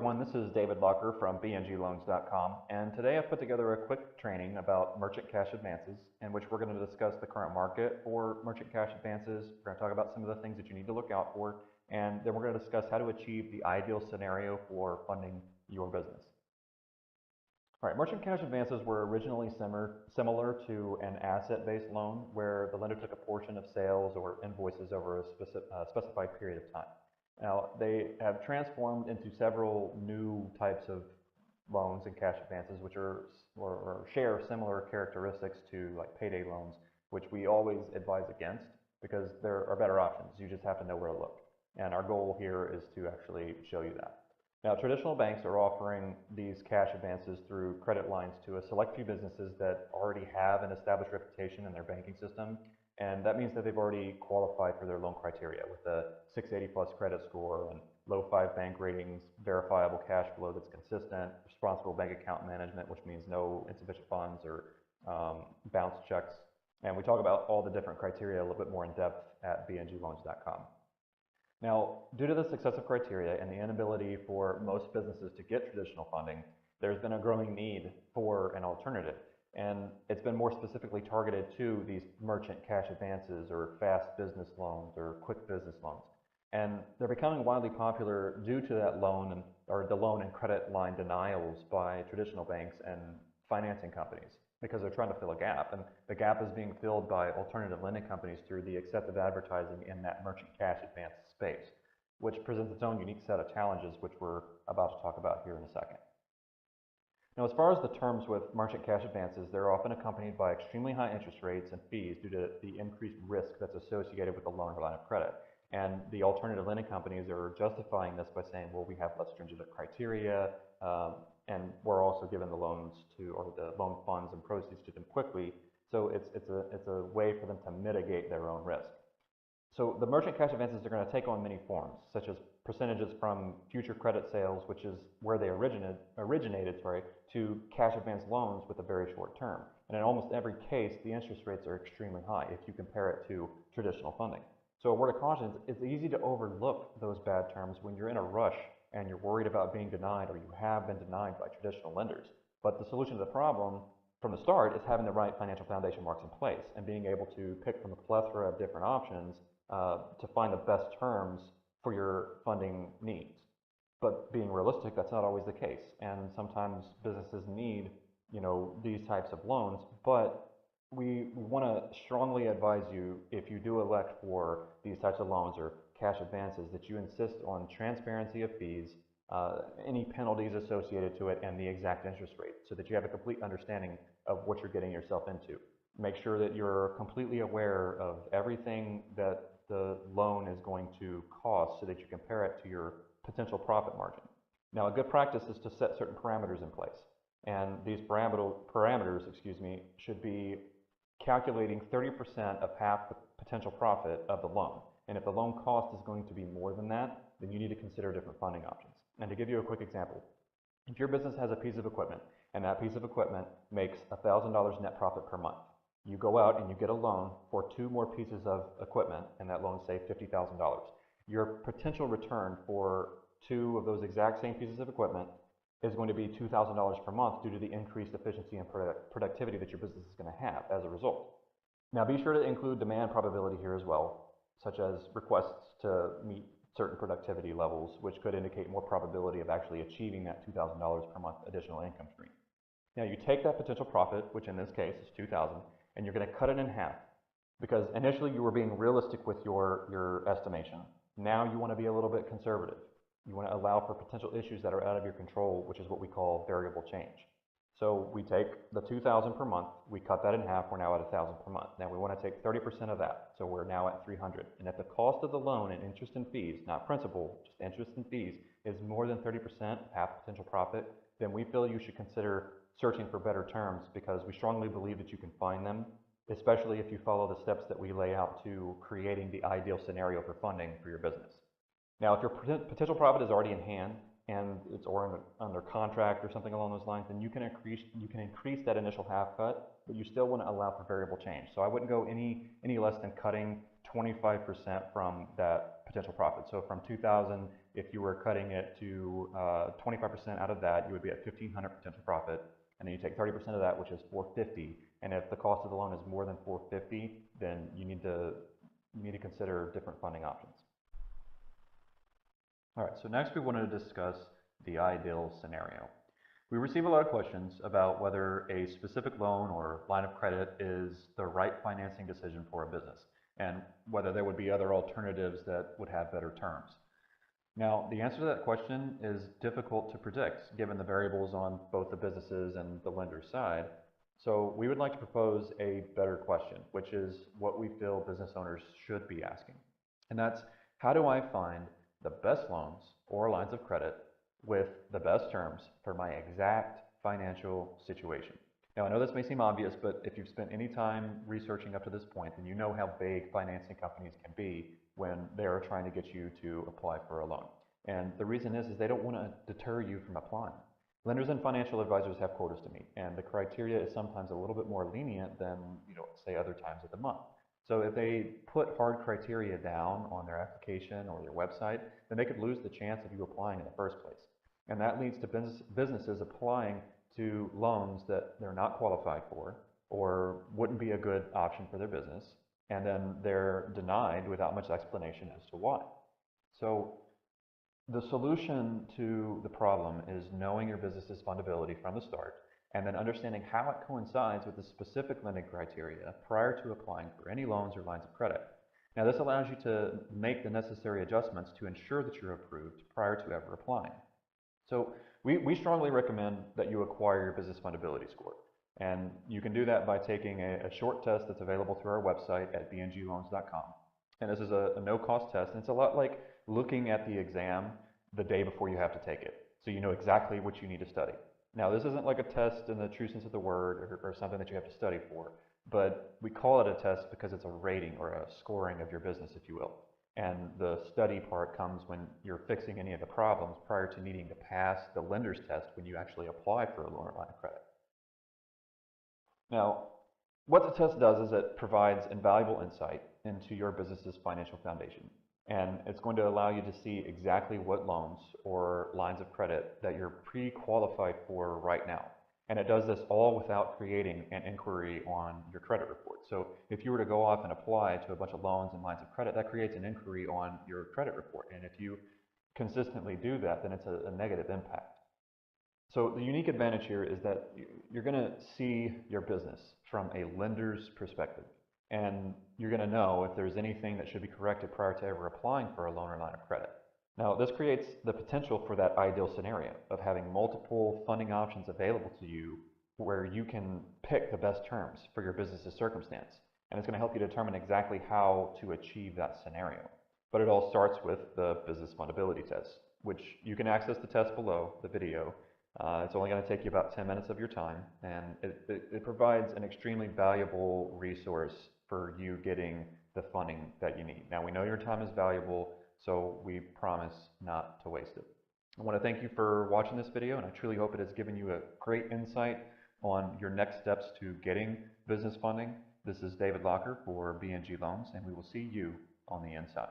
everyone, this is David Locker from bngloans.com, and today I've put together a quick training about merchant cash advances in which we're going to discuss the current market for merchant cash advances. We're going to talk about some of the things that you need to look out for, and then we're going to discuss how to achieve the ideal scenario for funding your business. All right, merchant cash advances were originally similar to an asset-based loan where the lender took a portion of sales or invoices over a specified period of time. Now, they have transformed into several new types of loans and cash advances, which are or share similar characteristics to like payday loans, which we always advise against because there are better options. You just have to know where to look. And our goal here is to actually show you that. Now, traditional banks are offering these cash advances through credit lines to a select few businesses that already have an established reputation in their banking system. And that means that they've already qualified for their loan criteria with a 680 plus credit score and low 5 bank ratings, verifiable cash flow that's consistent, responsible bank account management, which means no insufficient funds or bounce checks. And we talk about all the different criteria a little bit more in depth at bngloans.com. Now, due to the successive criteria and the inability for most businesses to get traditional funding, there's been a growing need for an alternative. And it's been more specifically targeted to these merchant cash advances or fast business loans or quick business loans. And they're becoming widely popular due to that loan or the loan and credit line denials by traditional banks and financing companies because they're trying to fill a gap. And the gap is being filled by alternative lending companies through the excessive advertising in that merchant cash advance space, which presents its own unique set of challenges, which we're about to talk about here in a second. Now, as far as the terms with merchant cash advances, they're often accompanied by extremely high interest rates and fees due to the increased risk that's associated with the loan or line of credit. And the alternative lending companies are justifying this by saying, well, we have less stringent criteria, and we're also giving the loans or the loan funds and proceeds to them quickly. So it's a way for them to mitigate their own risk. So the merchant cash advances are going to take on many forms, such as percentages from future credit sales, which is where they originated, to cash advance loans with a very short term. And in almost every case, the interest rates are extremely high if you compare it to traditional funding. So a word of caution, it's easy to overlook those bad terms when you're in a rush and you're worried about being denied or you have been denied by traditional lenders. But the solution to the problem from the start is having the right financial foundation marks in place and being able to pick from a plethora of different options to find the best terms for your funding needs. But being realistic, that's not always the case. And sometimes businesses need, these types of loans, but we want to strongly advise you, if you do elect for these types of loans or cash advances, that you insist on transparency of fees, any penalties associated to it, and the exact interest rate so that you have a complete understanding of what you're getting yourself into. Make sure that you're completely aware of everything that the loan is going to cost so that you compare it to your potential profit margin. Now, a good practice is to set certain parameters in place. And these parameters, should be calculating 30% of half the potential profit of the loan. And if the loan cost is going to be more than that, then you need to consider different funding options. And to give you a quick example, if your business has a piece of equipment and that piece of equipment makes $1,000 net profit per month, you go out and you get a loan for 2 more pieces of equipment, and that loan, say, $50,000. Your potential return for 2 of those exact same pieces of equipment is going to be $2,000 per month due to the increased efficiency and productivity that your business is going to have as a result. Now, be sure to include demand probability here as well, such as requests to meet certain productivity levels, which could indicate more probability of actually achieving that $2,000 per month additional income stream. Now, you take that potential profit, which in this case is $2,000, and you're going to cut it in half because initially you were being realistic with your estimation. Now you want to be a little bit conservative. You want to allow for potential issues that are out of your control, which is what we call variable change. So we take the $2,000 per month, we cut that in half, we're now at $1,000 per month. Now we want to take 30% of that, so we're now at $300. And if the cost of the loan and interest and fees, not principal, just interest and fees, is more than 30% of half potential profit, then we feel you should consider searching for better terms because we strongly believe that you can find them, especially if you follow the steps that we lay out to creating the ideal scenario for funding for your business. Now, if your potential profit is already in hand and it's under contract or something along those lines, then you can increase that initial half cut, but you still want to allow for variable change. So I wouldn't go any less than cutting 25% from that potential profit. So from 2,000, if you were cutting it to 25% out of that, you would be at 1,500 potential profit, and then you take 30% of that, which is 450. And if the cost of the loan is more than 450, then you need to consider different funding options. All right, so next we wanted to discuss the ideal scenario. We receive a lot of questions about whether a specific loan or line of credit is the right financing decision for a business, and whether there would be other alternatives that would have better terms. Now, the answer to that question is difficult to predict given the variables on both the businesses and the lender's side. So we would like to propose a better question, which is what we feel business owners should be asking. And that's, how do I find the best loans or lines of credit with the best terms for my exact financial situation? Now, I know this may seem obvious, but if you've spent any time researching up to this point, then you know how vague financing companies can be when they are trying to get you to apply for a loan. And the reason is they don't want to deter you from applying. Lenders and financial advisors have quotas to meet, and the criteria is sometimes a little bit more lenient than, say other times of the month. So if they put hard criteria down on their application or their website, then they could lose the chance of you applying in the first place. And that leads to businesses applying to loans that they're not qualified for or wouldn't be a good option for their business, and then they're denied without much explanation as to why. So the solution to the problem is knowing your business's fundability from the start, and then understanding how it coincides with the specific lending criteria prior to applying for any loans or lines of credit. Now, this allows you to make the necessary adjustments to ensure that you're approved prior to ever applying. So we strongly recommend that you acquire your business fundability score. And you can do that by taking a short test that's available through our website at bngloans.com. And this is a no-cost test, and it's a lot like looking at the exam the day before you have to take it, so you know exactly what you need to study. Now, this isn't like a test in the true sense of the word or something that you have to study for, but we call it a test because it's a rating or a scoring of your business, if you will. And the study part comes when you're fixing any of the problems prior to needing to pass the lender's test when you actually apply for a loan or line of credit. Now, what the test does is it provides invaluable insight into your business's financial foundation. And it's going to allow you to see exactly what loans or lines of credit that you're pre-qualified for right now. And it does this all without creating an inquiry on your credit report. So if you were to go off and apply to a bunch of loans and lines of credit, that creates an inquiry on your credit report. And if you consistently do that, then it's a negative impact. So the unique advantage here is that you're going to see your business from a lender's perspective. And you're going to know if there's anything that should be corrected prior to ever applying for a loan or line of credit. Now, this creates the potential for that ideal scenario of having multiple funding options available to you where you can pick the best terms for your business's circumstance. And it's going to help you determine exactly how to achieve that scenario. But it all starts with the business fundability test, which you can access the test below the video. It's only going to take you about 10 minutes of your time, and it provides an extremely valuable resource for you getting the funding that you need. Now, we know your time is valuable, so we promise not to waste it. I want to thank you for watching this video, and I truly hope it has given you a great insight on your next steps to getting business funding. This is David Locker for BNG Loans, and we will see you on the inside.